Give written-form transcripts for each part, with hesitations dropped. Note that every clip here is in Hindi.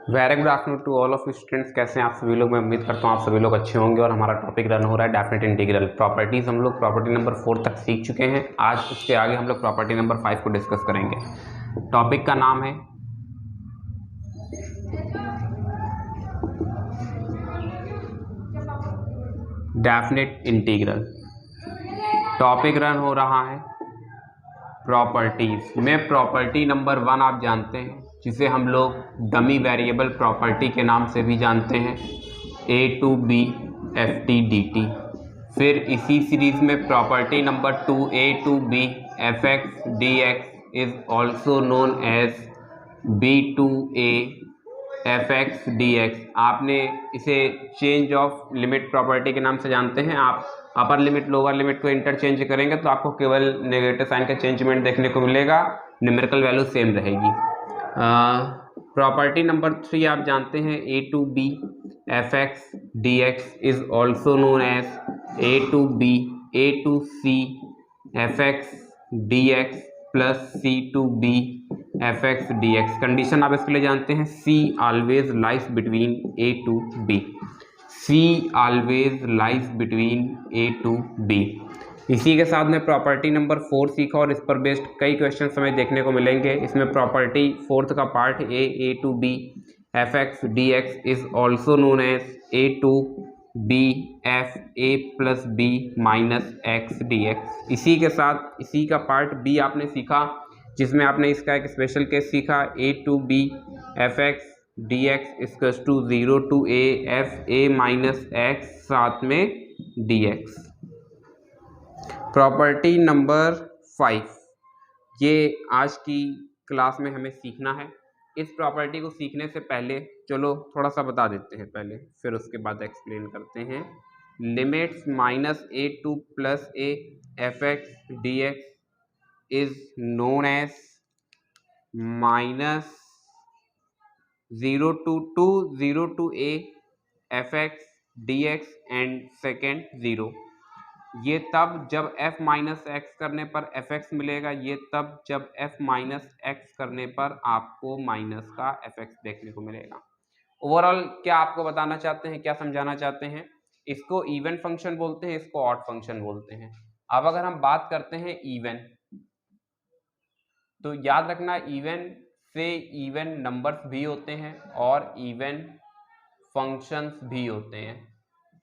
Very good afternoon to all of students. कैसे हैं आप सभी लोग? मैं उम्मीद करता हूँ आप सभी लोग अच्छे होंगे। और हमारा टॉपिक रन हो रहा है डेफिनेट इंटीग्रल प्रॉपर्टीज। हम लोग प्रॉपर्टी नंबर 4 तक सीख चुके हैं। आज उसके आगे हम लोग प्रॉपर्टी नंबर 5 को डिस्कस करेंगे। टॉपिक का नाम है डेफिनेट इंटीग्रल। टॉपिक रन हो रहा है प्रॉपर्टीज में। प्रॉपर्टी नंबर 1 आप जानते हैं, जिसे हम लोग डमी वेरिएबल प्रॉपर्टी के नाम से भी जानते हैं, A to B F T D T. फिर इसी सीरीज में property number 2 A to B F x D x is also known as B to A F x D X. आपने इसे चेंज ऑफ लिमिट प्रॉपर्टी के नाम से जानते हैं। आप अपर लिमिट लोअर लिमिट को इंटरचेंज करेंगे तो आपको केवल नेगेटिव साइन का चेंजमेंट देखने को मिलेगा, न्यूमेरिकल वैल्यू सेम रहेगी। प्रॉपर्टी नंबर 3 आप जानते हैं, A to B F x D x is also known as A to B A to C F x D x plus C to B F x D X. Condition आप इसके लिए जानते हैं, C always lies between A to B. C always lies between A to B. इसी के साथ में प्रॉपर्टी नंबर 4 सीखा और इस पर बेस्ड कई क्वेश्चन हमें देखने को मिलेंगे। इसमें प्रॉपर्टी 4th का part a to B F x D x is also known as A to B f a plus b minus x D x. इसी के साथ इसी का पार्ट बी आपने सीखा, जिसमें आपने इसका एक स्पेशल केस सीखा, A to B F x D x equals to 0 to A F A minus X साथ में डी एक्स। प्रॉपर्टी नंबर 5 ये आज की क्लास में हमें सीखना है। इस प्रॉपर्टी को सीखने से पहले चलो थोड़ा सा बता देते हैं पहले, फिर उसके बाद एक्सप्लेन करते हैं। Limits minus a to plus a F x D x is known as minus 0 to A F x D x and second 0। ये तब जब f माइनस एक्स करने पर एफ एक्स मिलेगा, ये तब जब f माइनस एक्स करने पर आपको माइनस का एफ एक्स देखने को मिलेगा। ओवरऑल क्या आपको बताना चाहते हैं, क्या समझाना चाहते हैं? इसको इवन फंक्शन बोलते हैं, इसको ऑड फंक्शन बोलते हैं। अब अगर हम बात करते हैं इवन, तो याद रखना इवन से इवन नंबर्स भी होते हैं और इवन फंक्शंस भी होते हैं।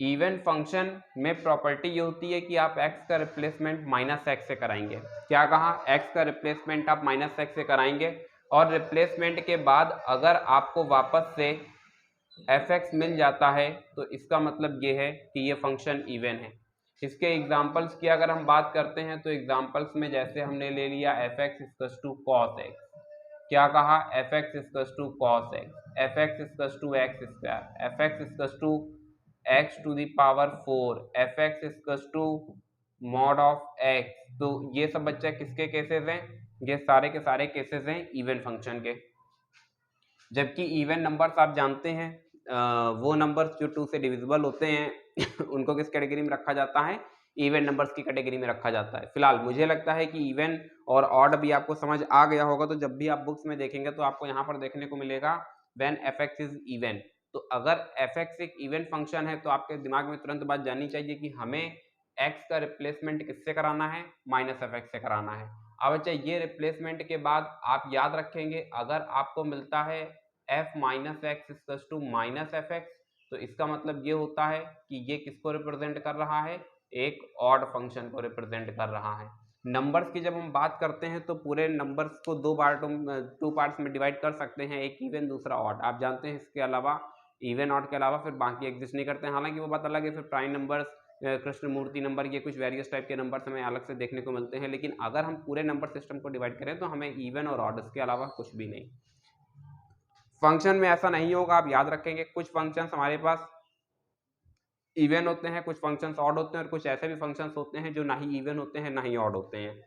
इवन फंक्शन में प्रॉपर्टी ये होती है कि आप x का रिप्लेसमेंट माइनस एक्स से कराएंगे। क्या कहा? x का रिप्लेसमेंट आप माइनस एक्स से कराएंगे और रिप्लेसमेंट के बाद अगर आपको वापस से fx मिल जाता है तो इसका मतलब ये है कि ये फंक्शन इवन है। इसके एग्जांपल्स की अगर हम बात करते हैं तो एग्जांपल्स में जैसे हमने ले लिया fx equals to cos x. क्या कहा? fx equals to cos x, fx equals to x square, fx equals to x to the power 4, fx equals to mod of x। तो ये सब बच्चे किसके केसेस हैं? ये सारे के सारे केसेस हैं इवन फंक्शन के। जबकि इवन नंबर्स आप जानते हैं वो नंबर्स जो 2 से डिविजिबल होते हैं उनको किस कैटेगरी में रखा जाता है? इवन नंबर्स की कैटेगरी में रखा जाता है। फिलहाल मुझे लगता है कि इवन और ऑड भी आपको समझ आ गया होगा। तो जब भी आप बुक्स में देखेंगे तो आपको यहाँ पर देखने को मिलेगा व्हेन fx इज इवन। तो अगर fx एक इवन फंक्शन है तो आपके दिमाग में तुरंत बात जानी चाहिए कि हमें x का रिप्लेसमेंट किससे कराना है? माइनस fx से कराना है। अब अच्छा, ये रिप्लेसमेंट के बाद आप याद रखेंगे, अगर आपको मिलता है f minus x equals to minus f x, तो इसका मतलब ये होता है कि ये किसको रिप्रेजेंट कर रहा है? एक ऑड फंक्शन को रिप्रेजेंट कर रहा है। नंबर्स की जब हम बात करते हैं तो पूरे नंबर्स को 2 पार्ट्स में डिवाइड कर सकते हैं, एक इवन दूसरा ऑड। आप जानते हैं इसके अलावा इवन ऑड के अलावा फिर बाकी एग्जिस्ट नहीं करते हैं। हालांकि वो बात अलग है, फिर प्राइम नंबर्स, कृष्ण मूर्ति नंबर, ये कुछ वेरियस टाइप के नंबर्स हमें अलग से देखने को मिलते हैं। लेकिन अगर हम पूरे नंबर सिस्टम को डिवाइड करें तो हमें इवन और ऑड, इसके अलावा कुछ भी नहीं। फंक्शन में ऐसा नहीं होगा, आप याद रखेंगे। कुछ फंक्शंस हमारे पास इवन होते हैं, कुछ फंक्शंस ऑड होते हैं और कुछ ऐसे भी फंक्शंस होते हैं जो ना ही इवन होते हैं ना ही ऑड होते हैं।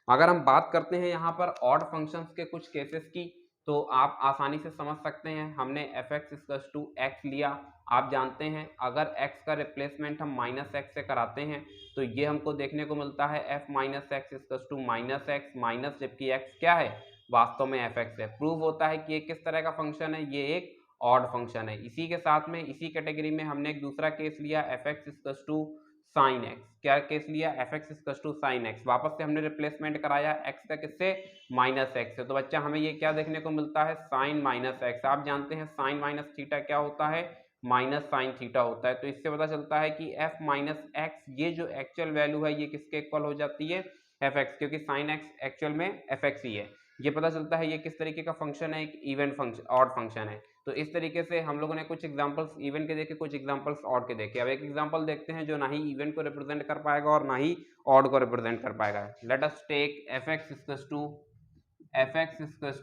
अगर हम बात करते हैं यहाँ पर ऑड फंक्शंस के कुछ केसेस की, तो आप आसानी से समझ सकते हैं। हमने fx इक्वल्स टू एक्स लिया। आप जानते हैं अगर x का रिप्लेसमेंट हम माइनस एक्स से कराते हैं तो ये हमको देखने को मिलता है f minus x equals to minus x minus, जबकि x क्या है? वास्तव में एफ एक्स है। प्रूव होता है कि ये किस तरह का फंक्शन है, ये एक ऑड फंक्शन है। इसी के साथ में इसी कैटेगरी में हमने एक दूसरा केस लिया f x equals to sine x. क्या केस लिया, f x equals to sine x. वापस से हमने रिप्लेसमेंट कराया एक्स का किससे, माइनस एक्स से। तो बच्चा हमें ये क्या देखने को मिलता है, साइन माइनस एक्स। आप जानते हैं साइन माइनस थीटा क्या होता है, माइनस साइन थीटा होता है। तो इससे पता चलता है कि एफ माइनस एक्स ये जो एक्चुअल वैल्यू है ये किसके इक्वल हो जाती है, एफ एक्स, क्योंकि साइन एक्स एक्चुअल में एफ एक्स ही है। ये पता चलता है ये किस तरीके का फंक्शन है, एक इवन फंक्शन, ऑड फंक्शन है। तो इस तरीके से हम लोगों ने कुछ एग्जांपल्स इवन के देखे, कुछ एग्जांपल्स ऑड के देखे। अब एक एग्जांपल देखते हैं जो ना ही इवन को रिप्रेजेंट कर पाएगा और ना ही ऑड को रिप्रेजेंट कर पाएगा। Let us take f x equals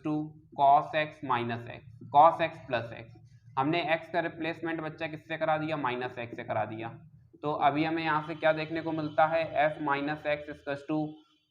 to cos x minus x, cos x plus x. हमने x का रिप्लेसमेंट बच्चा किससे करा दिया, माइनस एक्स से करा दिया। तो अभी हमें यहाँ से क्या देखने को मिलता है, f minus x equals to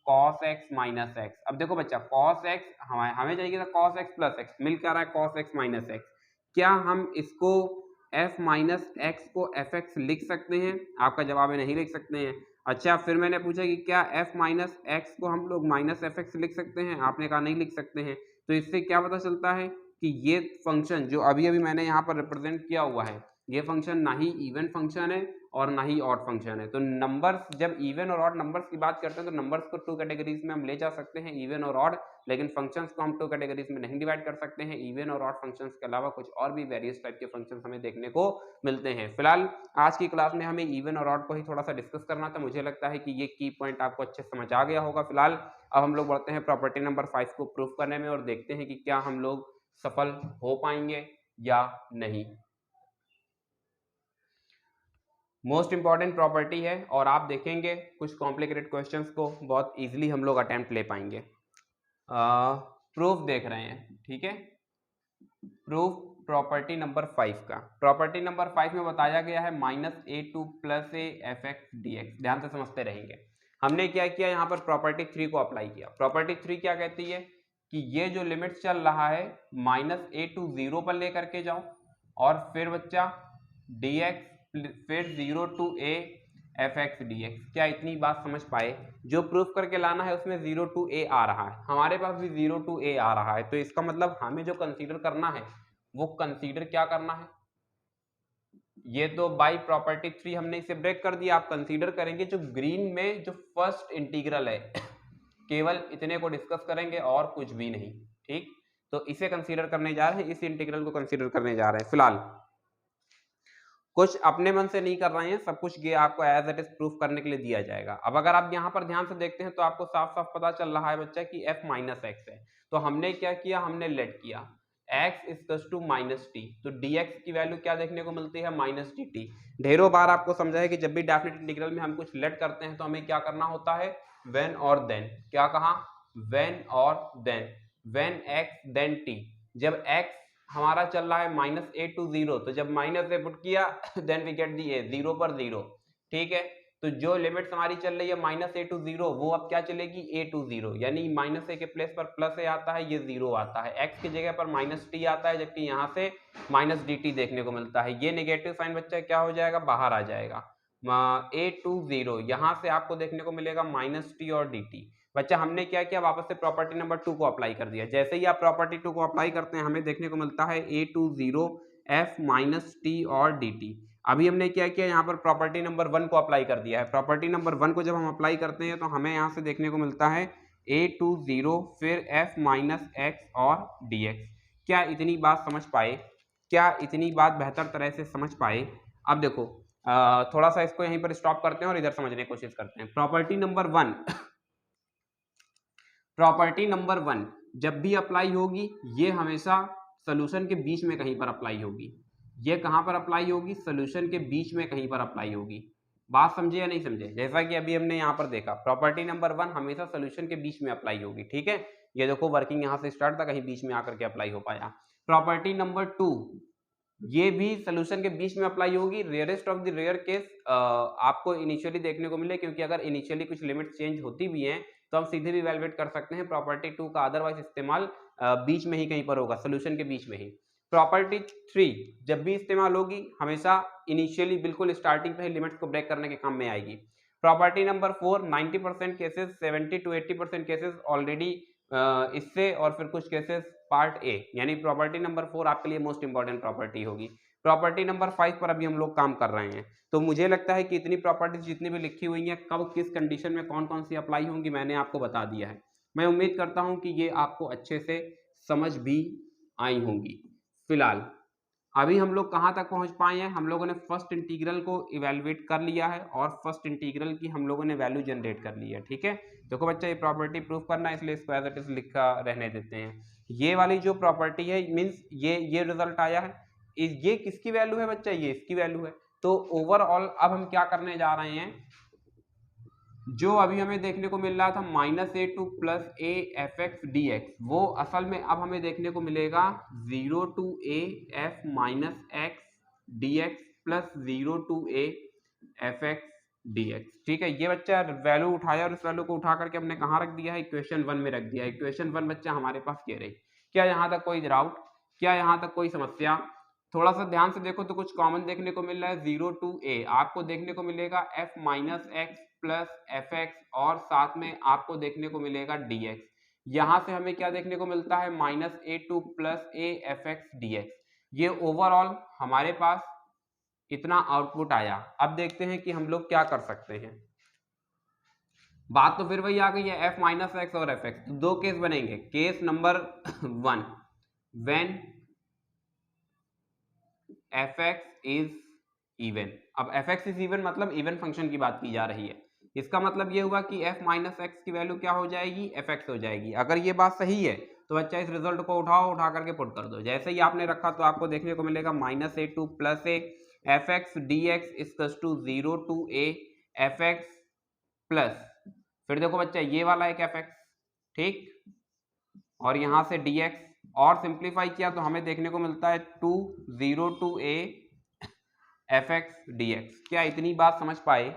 cos x minus x. अब देखो बच्चा कॉस एक्स हमें चाहिए था कॉस एक्स प्लस एक्स, मिल क्या रहा है कॉस एक्स माइनस एक्स। क्या हम इसको f माइनस एक्स को एफ एक्स लिख सकते हैं, आपका जवाब है नहीं लिख सकते हैं। अच्छा फिर मैंने पूछा कि क्या f माइनस एक्स को हम लोग माइनस एफ एक्स लिख सकते हैं, आपने कहा नहीं लिख सकते हैं। तो इससे क्या पता चलता है कि ये फंक्शन जो अभी अभी मैंने यहाँ पर रिप्रेजेंट किया हुआ है, ये फंक्शन ना ही इवन फंक्शन है और ना ही ऑड फंक्शन है। तो नंबर्स, जब इवन और ऑड नंबर्स की बात करते हैं तो नंबर्स को टू कैटेगरीज में हम ले जा सकते हैं, इवन और ऑड, लेकिन फंक्शंस को हम टू कैटेगरीज में नहीं डिवाइड कर सकते हैं। इवन और ऑड फंक्शंस के अलावा कुछ और भी वेरियस टाइप के फंक्शंस हमें देखने को मिलते हैं। फिलहाल आज की क्लास में हमें इवन और ऑड को ही थोड़ा सा डिस्कस करना था। मुझे लगता है कि ये की पॉइंट आपको अच्छे समझ आ गया होगा। फिलहाल अब हम लोग बढ़ते हैं प्रॉपर्टी नंबर 5 को प्रूव करने में और देखते हैं कि क्या हम लोग सफल हो पाएंगे या नहीं। मोस्ट इंपॉर्टेंट प्रॉपर्टी है और आप देखेंगे कुछ कॉम्प्लिकेटेड क्वेश्चंस को बहुत इजीली हम लोग अटेम्प्ट ले पाएंगे। प्रूफ देख रहे हैं, ठीक है। प्रूफ प्रॉपर्टी नंबर 5 का, प्रॉपर्टी नंबर 5 में बताया गया है minus a to plus a F x D x. ध्यान से समझते रहेंगे। हमने क्या किया, यहाँ पर प्रॉपर्टी 3 को अप्लाई किया। प्रॉपर्टी 3 क्या कहती है कि ये जो लिमिट चल रहा है माइनस ए टू 0 पर लेकर के जाओ और फिर बच्चा डी एक्स फिर 0 to A F x D x. क्या इतनी बात समझ पाए? जो प्रूफ करके लाना है उसमें 0 टू ए आ रहा है, हमारे पास भी 0 टू ए आ रहा है। तो इसका मतलब हमें जो कंसीडर करना है वो कंसीडर क्या करना है, ये तो बाई प्रॉपर्टी 3 हमने इसे ब्रेक कर दिया। आप कंसीडर करेंगे जो ग्रीन में जो फर्स्ट इंटीग्रल है केवल इतने को डिस्कस करेंगे और कुछ भी नहीं, ठीक। तो इसे कंसीडर करने जा रहे हैं, इस इंटीग्रल को कंसीडर करने जा रहे हैं। फिलहाल कुछ अपने मन से नहीं कर रहे हैं, सब कुछ ये आपको एज इट इज प्रूफ करने के लिए दिया जाएगा। अब अगर आप यहाँ पर ध्यान से देखते हैं तो आपको साफ साफ पता चल रहा है बच्चा कि f माइनस एक्स है। तो हमने क्या किया, हमने लेट किया x equals to minus t. तो dx की वैल्यू क्या देखने को मिलती है, माइनस डी टी। ढेरों बार आपको समझा है कि जब भी डेफिनेट इंटीग्रल में हम कुछ लेट करते हैं तो हमें क्या करना होता है, व्हेन और देन। क्या कहा, व्हेन और then, when x then t। जब x हमारा चल रहा है माइनस ए टू 0, तो जब माइनस ए पुट किया देन वी गेट दी ए, 0 पर 0, ठीक है। तो जो लिमिट हमारी चल रही है माइनस ए टू 0 वो अब क्या चलेगी, ए टू 0, यानी माइनस ए के प्लेस पर प्लस ए आता है, ये 0 आता है। एक्स की जगह पर माइनस टी आता है, जबकि यहाँ से माइनस डी टी देखने को मिलता है। ये नेगेटिव साइन बच्चा क्या हो जाएगा, बाहर आ जाएगा। ए टू 0 यहाँ से आपको देखने को मिलेगा माइनस टी और डी टी। बच्चा हमने क्या किया, वापस से प्रॉपर्टी नंबर 2 को अप्लाई कर दिया। जैसे ही आप प्रॉपर्टी 2 को अप्लाई करते हैं हमें देखने को मिलता है ए टू 0 एफ माइनस टी और डी टी। अभी हमने क्या किया, यहाँ पर प्रॉपर्टी नंबर 1 को अप्लाई कर दिया है। प्रॉपर्टी नंबर 1 को जब हम अप्लाई करते हैं तो हमें यहाँ से देखने को मिलता है ए टू 0 फिर एफ माइनस एक्स और डी एक्स। क्या इतनी बात समझ पाए, क्या इतनी बात बेहतर तरह से समझ पाए? अब देखो थोड़ा सा इसको यहीं पर स्टॉप करते हैं और इधर समझने की कोशिश करते हैं। प्रॉपर्टी नंबर 1 प्रॉपर्टी नंबर 1 जब भी अप्लाई होगी ये हमेशा सोल्यूशन के बीच में कहीं पर अप्लाई होगी। ये कहां पर अप्लाई होगी, सोल्यूशन के बीच में कहीं पर अप्लाई होगी। बात समझे या नहीं समझे? जैसा कि अभी हमने यहाँ पर देखा प्रॉपर्टी नंबर 1 हमेशा सोल्यूशन के बीच में अप्लाई होगी, ठीक है। ये देखो वर्किंग यहाँ से स्टार्ट था, कहीं बीच में आकर के अप्लाई हो पाया। प्रॉपर्टी नंबर 2 ये भी सोल्यूशन के बीच में अप्लाई होगी। Rarest of the rare case आपको इनिशियली देखने को मिले, क्योंकि अगर इनिशियली कुछ लिमिट चेंज होती भी हैं तो हम सीधे भी इवैल्यूएट कर सकते हैं। प्रॉपर्टी 2 का अदरवाइज इस्तेमाल बीच में ही कहीं पर होगा, सोल्यूशन के बीच में ही। प्रॉपर्टी 3 जब भी इस्तेमाल होगी हमेशा इनिशियली बिल्कुल स्टार्टिंग पे ही लिमिट्स को ब्रेक करने के काम में आएगी। Property number 4 90% cases 70 to 80% cases already इससे और फिर कुछ केसेस पार्ट ए, यानी प्रॉपर्टी नंबर 4 आपके लिए मोस्ट इंपॉर्टेंट प्रॉपर्टी होगी। प्रॉपर्टी नंबर 5 पर अभी हम लोग काम कर रहे हैं। तो मुझे लगता है कि इतनी प्रॉपर्टीज जितनी भी लिखी हुई हैं कब किस कंडीशन में कौन कौन सी अप्लाई होंगी मैंने आपको बता दिया है। मैं उम्मीद करता हूं कि ये आपको अच्छे से समझ भी आई होंगी। फिलहाल अभी हम लोग कहाँ तक पहुंच पाए हैं, हम लोगों ने फर्स्ट इंटीग्रल को इवेलुएट कर लिया है और फर्स्ट इंटीग्रल की हम लोगों ने वैल्यू जनरेट कर ली है। ठीक है, देखो बच्चा ये प्रॉपर्टी प्रूव करना है, इसलिए इसको एज इट इज लिखा रहने देते हैं। ये वाली जो प्रॉपर्टी है मीन्स ये रिजल्ट आया है, ये किसकी वैल्यू है बच्चा, ये इसकी वैल्यू है। तो ओवरऑल अब हम क्या करने जा रहे हैं, जो अभी हमें देखने को मिल रहा था -a to plus a F x D x, वो असल में अब हमें देखने को मिलेगा 0 to A f minus x D x plus 0 to A F x D x. ठीक है, ये बच्चा वैल्यू उठाया और इस वैल्यू को उठा करके हमने कहाँ रख दिया है, इक्वेशन 1 में रख दिया है। इक्वेशन 1 बच्चा हमारे पास ये रही। क्या यहाँ तक कोई डाउट, क्या यहाँ तक कोई समस्या? थोड़ा सा ध्यान से देखो तो कुछ कॉमन देखने को मिल रहा है। 0 टू ए आपको देखने को मिलेगा F minus x plus f x और साथ में आपको देखने को मिलेगा डी एक्स। यहाँ से हमें क्या देखने को मिलता है, -a to plus a F x D x. ये ओवरऑल हमारे पास इतना आउटपुट आया। अब देखते हैं कि हम लोग क्या कर सकते हैं। बात तो फिर वही आ गई है, f माइनस एक्स और एफ एक्स। तो दो केस बनेंगे। Case number 1, when F x is even. अब एफ एक्स इज इवन मतलब इवन फंक्शन की बात की जा रही है। इसका मतलब ये हुआ कि f माइनस एक्स की वैल्यू क्या हो जाएगी, एफ एक्स हो जाएगी। अगर ये बात सही है तो बच्चा इस रिजल्ट को उठाओ, उठा करके पुट कर दो। जैसे ही आपने रखा तो आपको देखने को मिलेगा -a to plus a F x D x equals to 0 to A F x plus, फिर देखो बच्चा ये वाला एक एफ एक्स, ठीक, और यहाँ से डी एक्स, और सिंप्लीफाई किया तो हमें देखने को मिलता है 0 to A F x D x. क्या इतनी बात समझ पाए,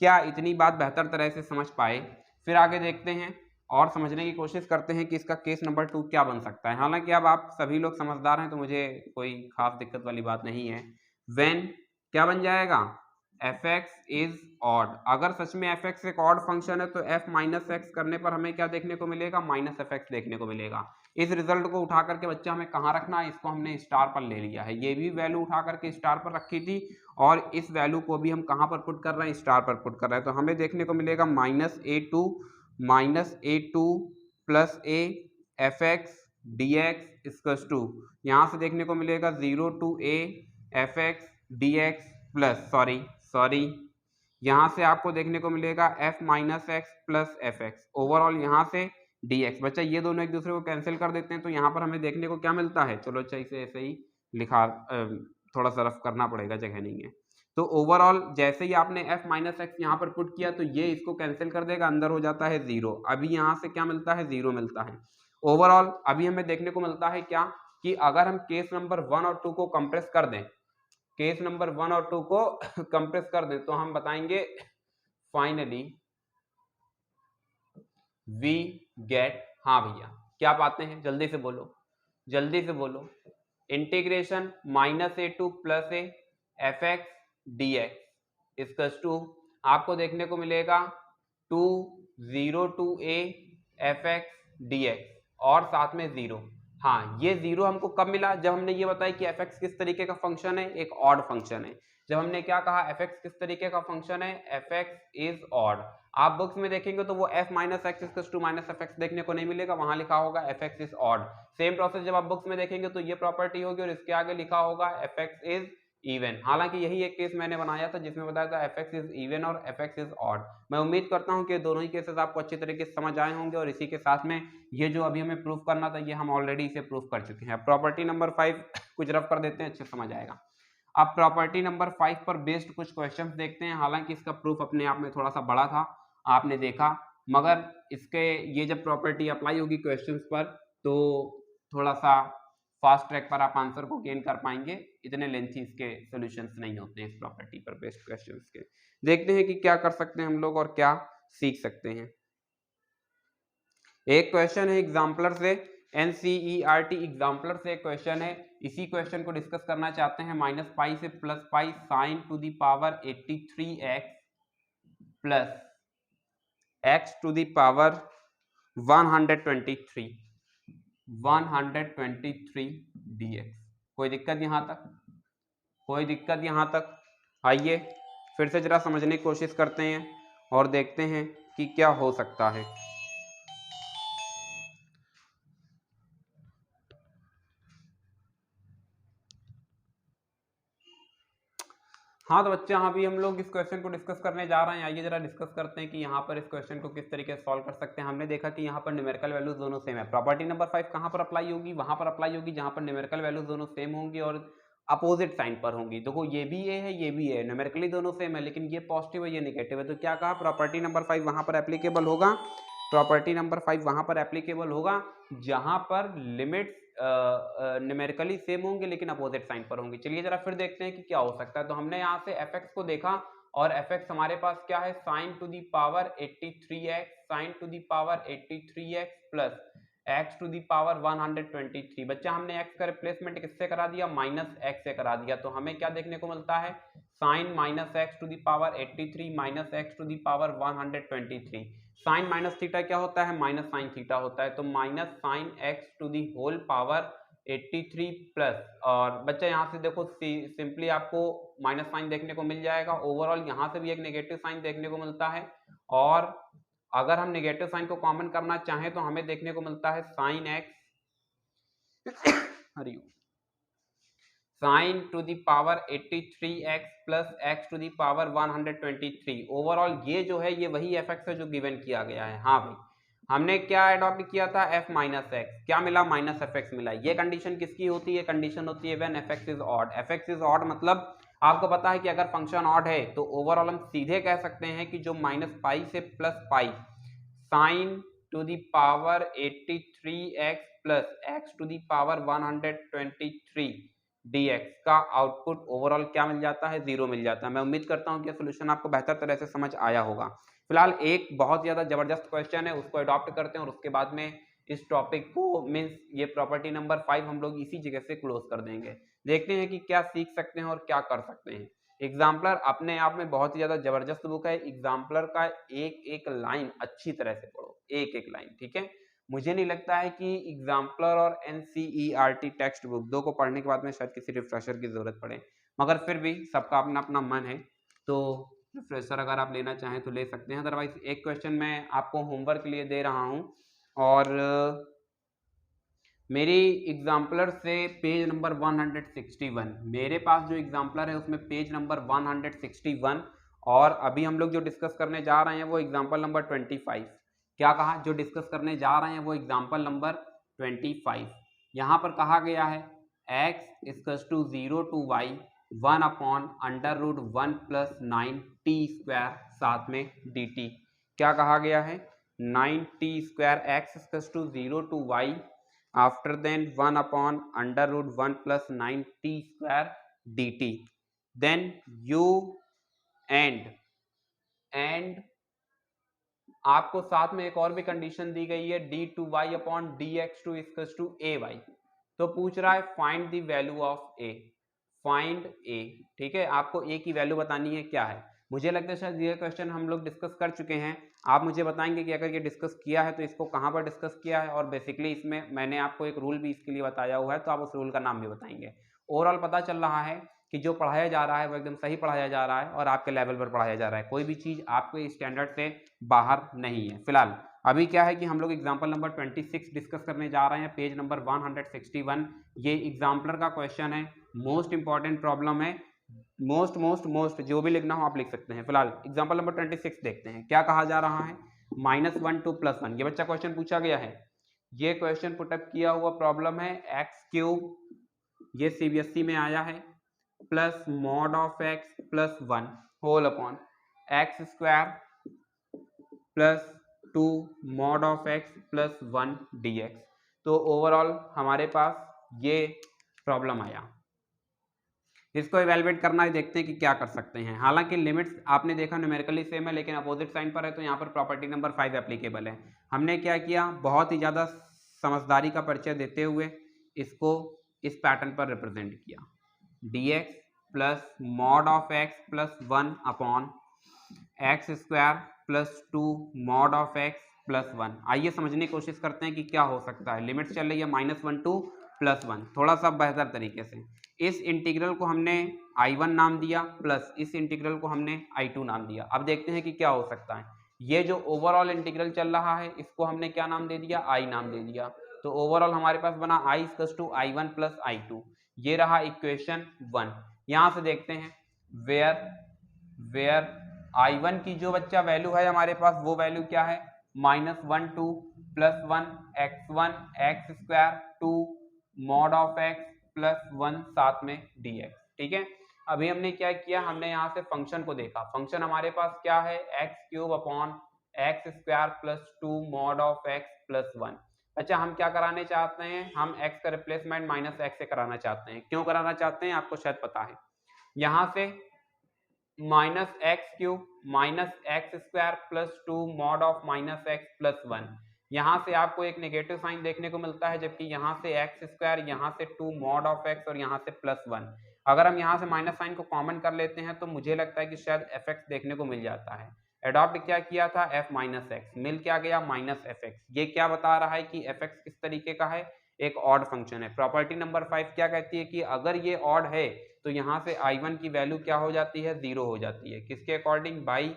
क्या इतनी बात बेहतर तरह से समझ पाए? फिर आगे देखते हैं और समझने की कोशिश करते हैं कि इसका केस नंबर 2 क्या बन सकता है। हालांकि अब आप सभी लोग समझदार हैं तो मुझे कोई खास दिक्कत वाली बात नहीं है। व्हेन क्या बन जाएगा, एफ एक्स इज ऑड। अगर सच में एफ एक्स एक ऑड फंक्शन है तो एफ माइनस एक्स करने पर हमें क्या देखने को मिलेगा, माइनस एफ एक्स देखने को मिलेगा। इस रिजल्ट को उठा करके बच्चा हमें कहाँ रखना है, इसको हमने स्टार पर ले लिया है। ये भी वैल्यू उठा करके स्टार पर रखी थी और इस वैल्यू को भी हम कहाँ पर पुट कर रहे हैं, स्टार पर पुट कर रहे हैं। तो हमें देखने को मिलेगा -a to plus a F x D x equals to, यहाँ से देखने को मिलेगा 0 to A F x D x plus sorry यहाँ से आपको देखने को मिलेगा f minus x plus f x, overall यहाँ से dx। बच्चा ये दोनों एक दूसरे को कैंसिल कर देते हैं तो यहाँ पर हमें देखने को क्या मिलता है, चलो अच्छा इसे ऐसे ही लिखा, थोड़ा सा रफ करना पड़ेगा, जगह नहीं है। तो ओवरऑल जैसे ही आपने f माइनस एक्स यहाँ पर पुट किया तो ये इसको कैंसिल कर देगा, अंदर हो जाता है 0। अभी यहाँ से क्या मिलता है, 0 मिलता है। ओवरऑल अभी हमें देखने को मिलता है क्या, कि अगर हम केस नंबर 1 और 2 को कंप्रेस कर दें, केस नंबर 1 और 2 को कंप्रेस कर दें तो हम बताएंगे फाइनली वी गेट, हाँ भैया क्या बातें हैं, जल्दी से बोलो, जल्दी से बोलो, integration -a to plus a F x D x equals to आपको देखने को मिलेगा 0 to A F x D x और साथ में 0। हाँ, ये 0 हमको कब मिला, जब हमने ये बताया कि एफ एक्स किस तरीके का फंक्शन है, एक ऑड फंक्शन है। जब हमने क्या कहा, एफ एक्स किस तरीके का फंक्शन है, एफ एक्स इज ऑड। आप बुक्स में देखेंगे तो वो f minus x equals to minus f x देखने को नहीं मिलेगा, वहां लिखा होगा f x is odd. Same process जब आप बुक्स में देखेंगे तो ये प्रॉपर्टी होगी और इसके आगे लिखा होगा एफ एक्स इज इवन। हालांकि यही एक केस मैंने बनाया था जिसमें बताया था एफ एक्स इज इवन और एफ एक्स इज ऑड। मैं उम्मीद करता हूं कि दोनों ही केसेस आपको अच्छी तरीके से समझ आए होंगे और इसी के साथ में ये जो अभी हमें प्रूफ करना था ये हम ऑलरेडी इसे प्रूफ कर चुके हैं। प्रॉपर्टी नंबर 5 कुछ रफ कर देते हैं, अच्छे समझ आएगा। अब प्रॉपर्टी नंबर 5 पर बेस्ड कुछ क्वेश्चंस देखते हैं। हालांकि इसका प्रूफ अपने आप में थोड़ा सा बड़ा था, आपने देखा, मगर इसके ये जब प्रॉपर्टी अप्लाई होगी क्वेश्चंस पर तो थोड़ा सा फास्ट ट्रैक पर आप आंसर को गेन कर पाएंगे। इतने लेंथी इसके सॉल्यूशंस नहीं होते हैं इस प्रॉपर्टी पर बेस्ड क्वेश्चंस के। देखते हैं कि क्या कर सकते हैं हम लोग और क्या सीख सकते हैं। एक क्वेश्चन है एग्जाम्पलर से, NCERT एग्जाम्पलर से एक क्वेश्चन है। इसी क्वेश्चन को डिस्कस करना चाहते हैं। -π से +π sin to the power 83x plus x to the power 123 dx। कोई दिक्कत यहाँ तक? कोई दिक्कत यहाँ तक? आइए फिर से जरा समझने की कोशिश करते हैं और देखते हैं कि क्या हो सकता है। हाँ तो बच्चे, यहाँ भी हम लोग इस क्वेश्चन को डिस्कस करने जा रहे हैं। आइए जरा डिस्कस करते हैं कि यहाँ पर इस क्वेश्चन को किस तरीके से सॉल्व कर सकते हैं। हमने देखा कि यहाँ पर न्यूमेरिकल वैल्यूज दोनों सेम है। प्रॉपर्टी नंबर 5 कहाँ पर अप्लाई होगी? वहां पर अप्लाई होगी जहाँ पर न्यूमेरिकल वैल्यूज दोनों सेम होंगी और अपोजिट साइन पर होंगी। देखो ये भी ए है, ये भी है, न्यूमेरिकली दोनों सेम है, लेकिन ये पॉजिटिव है, ये निगेटिव है। तो क्या कहा? प्रॉपर्टी नंबर 5 वहां पर एप्लीकेबल होगा। प्रॉपर्टी नंबर 5 वहां पर एप्लीकेबल होगा जहां पर लिमिट्स न्यूमेरिकली सेम होंगे लेकिन अपोजिट साइन पर होंगे। चलिए जरा फिर देखते हैं कि क्या हो सकता है। तो हमने यहाँ से fx को देखा और fx हमारे पास क्या है? sin to the power 83x, sin to the power 83x plus x to the power 123। बच्चा हमने x का रिप्लेसमेंट किससे करा दिया? माइनस x से करा दिया। तो हमें क्या देखने को मिलता है? sin minus x to the power 83 minus x to the power 123। Sine minus theta क्या होता है? माइनस साइन थीटा होता है। तो minus sine x to the whole power 83 plus, और बच्चा यहाँ से देखो सिंपली आपको माइनस साइन देखने को मिल जाएगा। ओवरऑल यहाँ से भी एक नेगेटिव साइन देखने को मिलता है, और अगर हम नेगेटिव साइन को कॉमन करना चाहें तो हमें देखने को मिलता है साइन एक्स हरिओम sine to the power 83x plus x to the power 123। Overall ये जो है ये वही fx है जो गिवन किया गया है। हाँ भाई, हमने क्या अडॉप्ट किया था? f minus x. क्या मिला? माइनस fx मिला। ये कंडीशन किसकी होती है? कंडीशन होती है when fx is odd. fx is odd मतलब आपको पता है कि अगर फंक्शन ऑड है तो ओवरऑल हम सीधे कह सकते हैं कि जो माइनस पाई से plus pi sine to the power 83x plus x to the power 123 dx का आउटपुट ओवरऑल क्या मिल जाता है? 0 मिल जाता है। मैं उम्मीद करता हूं कि सोल्यूशन आपको बेहतर तरह से समझ आया होगा। फिलहाल एक बहुत ज्यादा जबरदस्त क्वेश्चन है, उसको अडॉप्ट करते हैं और उसके बाद में इस टॉपिक को मींस ये प्रॉपर्टी नंबर 5 हम लोग इसी जगह से क्लोज कर देंगे। देखते हैं कि क्या सीख सकते हैं और क्या कर सकते हैं। एग्जाम्पलर अपने आप में बहुत ही ज्यादा जबरदस्त बुक है। एग्जाम्पलर का एक एक लाइन अच्छी तरह से पढ़ो, एक एक लाइन, ठीक है। मुझे नहीं लगता है कि एग्जाम्पलर और एनसीईआरटी टेक्स्ट बुक दो को पढ़ने के बाद में शायद किसी रिफ्रेशर की जरूरत पड़े, मगर फिर भी सबका अपना अपना मन है, तो रिफ्रेशर अगर आप लेना चाहें तो ले सकते हैं। अदरवाइज एक क्वेश्चन मैं आपको होमवर्क के लिए दे रहा हूं, और मेरी एग्जाम्पलर से पेज नंबर 161, मेरे पास जो एग्जाम्पलर है उसमें पेज नंबर 161, और अभी हम लोग जो डिस्कस करने जा रहे हैं वो एग्जाम्पल नंबर 25। क्या कहा? जो डिस्कस करने जा रहे हैं वो एग्जाम्पल नंबर 25। यहाँ पर कहा गया है x equals to 0 to y 1 upon under root 1 plus 9 t square साथ में dt। क्या कहा गया है? 9 t square x equals to 0 to y after then 1 upon under root 1 plus 9 t square dt, then you and आपको साथ में एक और भी कंडीशन दी गई है d2y upon dx2 equals to ay। तो पूछ रहा है find the value of a, find a, ठीक है। आपको a की वैल्यू बतानी है क्या है। मुझे लगता है शायद ये क्वेश्चन हम लोग डिस्कस कर चुके हैं। आप मुझे बताएंगे कि अगर ये डिस्कस किया है तो इसको कहाँ पर डिस्कस किया है, और बेसिकली इसमें मैंने आपको एक रूल भी इसके लिए बताया हुआ है, तो आप उस रूल का नाम भी बताएंगे। ओवरऑल पता चल रहा है कि जो पढ़ाया जा रहा है वो एकदम सही पढ़ाया जा रहा है और आपके लेवल पर पढ़ाया जा रहा है, कोई भी चीज़ आपके स्टैंडर्ड से बाहर नहीं है। फिलहाल अभी क्या है कि हम लोग एग्जाम्पल नंबर 26 डिस्कस करने जा रहे हैं, पेज नंबर 161। ये एग्जाम्पलर का क्वेश्चन है, मोस्ट इंपॉर्टेंट प्रॉब्लम है, मोस्ट जो भी लिखना हो आप लिख सकते हैं। फिलहाल एग्जाम्पल नंबर 26 देखते हैं क्या कहा जा रहा है। -1 to +1 ये बच्चा क्वेश्चन पूछा गया है। ये क्वेश्चन पुटअप किया हुआ प्रॉब्लम है। x³ ये सीबीएसई में आया है, plus mod of x plus 1 whole upon x² plus 2 mod of x plus 1 dx। तो ओवरऑल हमारे पास ये प्रॉब्लम आया। इसको इवेलुएट करना है, देखते हैं कि क्या कर सकते हैं। हालांकि लिमिट्स आपने देखा न्यूमेरिकली सेम है लेकिन अपोजिट साइन पर है, तो यहाँ पर प्रॉपर्टी नंबर 5 एप्लीकेबल है। हमने क्या किया, बहुत ही ज़्यादा समझदारी का परिचय देते हुए इसको इस पैटर्न पर रिप्रेजेंट किया। dx plus mod of x plus 1 upon x² plus 2 mod of x plus one. आइए समझने की कोशिश करते हैं कि क्या हो सकता है। लिमिट चल रही है -1 टू +1। थोड़ा सा बेहतर तरीके से इस इंटीग्रल को हमने I1 नाम दिया प्लस इस इंटीग्रल को हमने I2 नाम दिया। अब देखते हैं कि क्या हो सकता है। ये जो ओवरऑल इंटीग्रल चल रहा है इसको हमने क्या नाम दे दिया, I नाम दे दिया। तो ओवरऑल हमारे पास बना I = I1 + I2। ये रहा इक्वेशन 1। यहाँ से देखते हैं वेयर I1 की जो बच्चा वैल्यू है हमारे पास, वो वैल्यू क्या है, -1 to +1 x1 x² 2 mod of x +1 साथ में dx। ठीक है, अभी हमने क्या किया, हमने यहाँ से फंक्शन को देखा। फंक्शन हमारे पास क्या है, x³ x² + 2 mod of x +1। अच्छा, हम क्या कराने चाहते हैं, हम x का रिप्लेसमेंट -x से कराना चाहते हैं। क्यों कराना चाहते हैं आपको शायद पता है। यहाँ से -x³ -x² + 2 mod of -x +1, यहाँ से आपको एक नेगेटिव साइन देखने को मिलता है, जबकि यहाँ से x², यहाँ से 2 mod of x और यहाँ से +1। अगर हम यहाँ से माइनस साइन को कॉमन कर लेते हैं तो मुझे लगता है कि शायद fx देखने को मिल जाता है। एडॉप्ट क्या किया था, f - x, मिल क्या गया -fx। ये क्या बता रहा है कि fx किस तरीके का है, एक ऑड फंक्शन है। प्रॉपर्टी नंबर 5 क्या कहती है कि अगर ये ऑड है तो यहाँ से I1 की वैल्यू क्या हो जाती है, 0 हो जाती है। किसके अकॉर्डिंग, बाई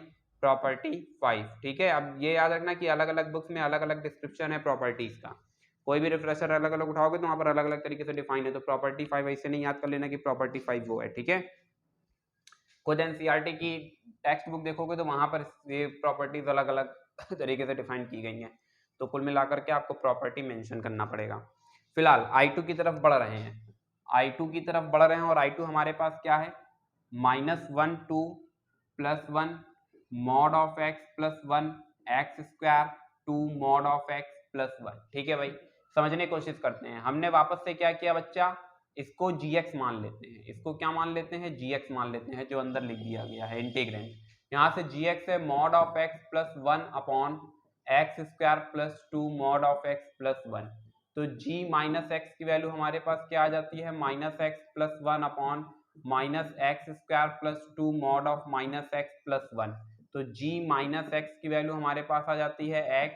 प्रॉपर्टी 5। ठीक है, अब ये याद रखना कि अलग अलग बुक्स में अलग अलग डिस्क्रिप्शन है प्रॉपर्टीज का। कोई भी रिफ्रेशर अलग अलग उठाओगे तो वहां पर अलग अलग तरीके से डिफाइन है। तो प्रॉपर्टी 5 ऐसे नहीं याद कर लेना कि प्रॉपर्टी 5 वो है। ठीक है, खुद एनसीईआरटी की टेक्स्ट बुक देखोगे तो वहां पर ये प्रॉपर्टीज अलग अलग तरीके से डिफाइन की गई हैं। तो कुल मिलाकर के आपको प्रॉपर्टी मेंशन करना पड़ेगा। फिलहाल I2 की तरफ बढ़ रहे हैं, I2 की तरफ बढ़ रहे हैं और I2 हमारे पास क्या है, -1 to +1 mod of x +1 x² 2 mod of x +1। ठीक है भाई, समझने की कोशिश करते हैं। हमने वापस से क्या किया बच्चा, इसको gx मान लेते हैं। इसको क्या मान लेते हैं, gx मान लेते हैं, जो अंदर लिख दिया गया है इंटीग्रेंट। यहाँ से gx है mod of x +1 upon x² + 2 mod of x +1। तो g - x की वैल्यू हमारे पास क्या आ जाती है, -x +1 upon -x² + 2 mod of -x +1। तो g - x की वैल्यू हमारे पास आ जाती है x,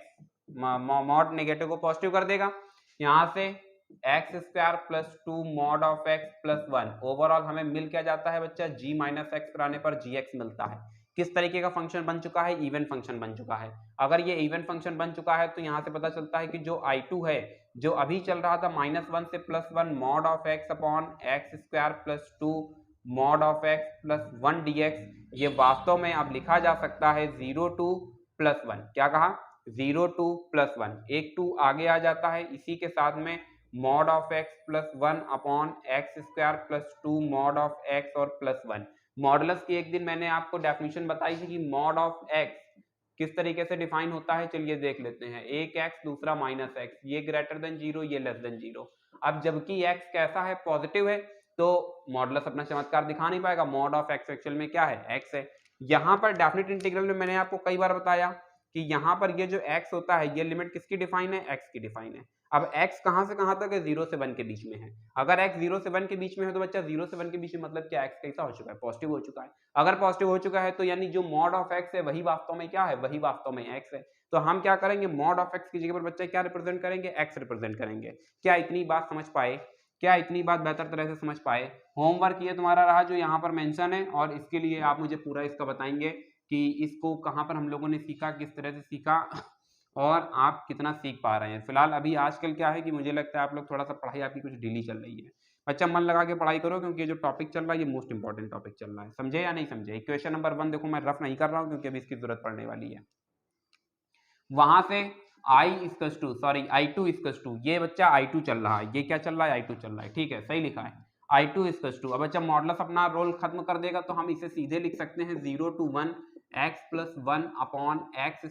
मॉड नेगेटिव को पॉजिटिव कर देगा, यहाँ से x² + 2 mod of x +1। Overall हमें मिल क्या जाता है बच्चा, g - x कराने पर gx मिलता है। किस तरीके का फंक्शन बन चुका है, इवन फंक्शन बन चुका है। अगर ये इवन फंक्शन बन चुका है तो यहाँ से पता चलता है कि जो I2 है, जो अभी चल रहा था -1 से +1 mod of x upon x² + 2 mod of x +1 dx, ये वास्तव में अब लिखा जा सकता है 0 टू +1। क्या कहा, 0 टू +1, एक 2 आगे आ जाता है, इसी के साथ में mod of x +1 upon x² + 2 mod of x और +1। मॉडुलस की एक दिन मैंने आपको डेफिनेशन बताई थी कि mod of x किस तरीके से डिफाइन होता है, चलिए देख लेते हैं। एक x दूसरा -x, ये ग्रेटर देन 0, ये लेस देन 0। अब जबकि x कैसा है, पॉजिटिव है, तो मॉडुलस अपना चमत्कार दिखा नहीं पाएगा। mod of x एक्चुअल में क्या है, x है। यहाँ पर डेफिनेट इंटीग्रल में मैंने आपको कई बार बताया कि यहाँ पर ये जो x होता है, ये लिमिट किसकी डिफाइन है, x की डिफाइन है। अब x कहाँ से कहाँ तक है, 0 से 1 के बीच में है। अगर x 0 से 1 के बीच में है तो बच्चा 0 से 1 के बीच में मतलब क्या, x कैसा हो चुका है, पॉजिटिव हो चुका है। अगर पॉजिटिव हो चुका है तो यानी जो mod of x है वही वास्तव में क्या है, वही वास्तव में x है। तो हम क्या करेंगे, mod of x की जगह पर बच्चा क्या रिप्रेजेंट करेंगे, x रिप्रेजेंट करेंगे। क्या इतनी बात समझ पाए, क्या इतनी बात बेहतर तरह से समझ पाए। होमवर्क ये तुम्हारा रहा जो यहाँ पर मेंशन है, और इसके लिए आप मुझे पूरा इसका बताएंगे कि इसको कहाँ पर हम लोगों ने सीखा, किस तरह से सीखा और आप कितना सीख पा रहे हैं। फिलहाल अभी आजकल क्या है कि मुझे लगता है आप लोग थोड़ा सा पढ़ाई आपकी कुछ ढीली चल रही है। बच्चा मन लगा के पढ़ाई करो, क्योंकि ये जो टॉपिक चल रहा है ये मोस्ट इंपॉर्टेंट टॉपिक चल रहा है। समझे या नहीं समझे। इक्वेशन नंबर 1 देखो मैं रफ नहीं कर रहा हूँ क्योंकि अभी इसकी जरूरत पड़ने वाली है। वहां से I2 ये बच्चा I2 चल रहा है, ये क्या चल रहा है, I2 चल रहा है। ठीक है, सही लिखा है I2 अब बच्चा मॉडुलस अपना रोल खत्म कर देगा तो हम इसे सीधे लिख सकते हैं 0 to 1 x + 1 upon x²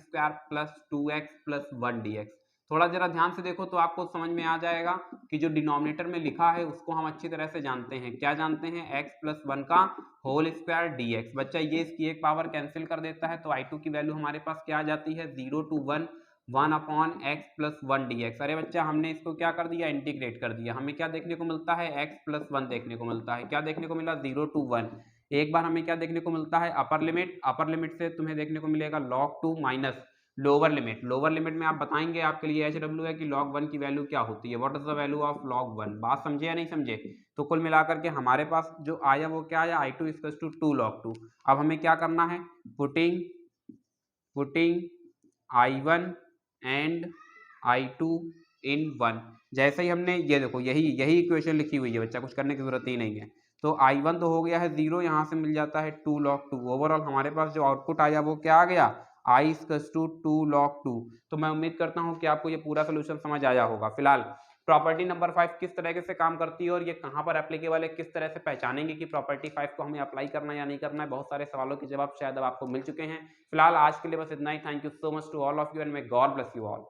+ 2x + 1 dx। थोड़ा जरा ध्यान से देखो तो आपको समझ में आ जाएगा कि जो डिनोमिनेटर में लिखा है उसको हम अच्छी तरह से जानते हैं। क्या जानते हैं, x + 1 का होल स्क्वायर dx। बच्चा ये इसकी एक पावर कैंसिल कर देता है, तो I2 की वैल्यू हमारे पास क्या आ जाती है, 0 to 1 अपॉन x + 1 dx। अरे बच्चा हमने इसको क्या कर दिया, इंटीग्रेट कर दिया। हमें क्या देखने को मिलता है, x + 1 देखने को मिलता है। क्या देखने को मिला, 0 to 1। एक बार हमें क्या देखने को मिलता है, अपर लिमिट से तुम्हें देखने को मिलेगा log 2 माइनस लोअर लिमिट में आप बताएंगे, आपके लिए एच डब्ल्यू है कि log 1 की वैल्यू क्या होती है, what is the value of log 1। बात समझे या नहीं समझे? तो कुल मिलाकर के हमारे पास जो आया वो क्या आया, I2 इक्वल्स टू 2 log 2। अब हमें क्या करना है, पुटिंग I1 एंड I2 इन 1। जैसे ही हमने ये देखो यही इक्वेशन लिखी हुई है बच्चा, कुछ करने की जरूरत ही नहीं है। तो I1 तो हो गया है 0, यहाँ से मिल जाता है 2 log 2। ओवरऑल हमारे पास जो आउटपुट आया वो क्या आ गया, I इक्वल्स टू 2 log 2। तो मैं उम्मीद करता हूँ कि आपको ये पूरा सोल्यूशन समझ आया होगा। फिलहाल प्रॉपर्टी नंबर 5 किस तरीके से काम करती है और ये कहाँ पर एप्लीकेबल है, किस तरह से पहचानेंगे कि प्रॉपर्टी 5 को हमें अप्लाई करना है या नहीं करना है, बहुत सारे सवालों के जवाब शायद अब आपको मिल चुके हैं। फिलहाल आज के लिए बस इतना ही। Thank you so much to all of you and may God bless you all.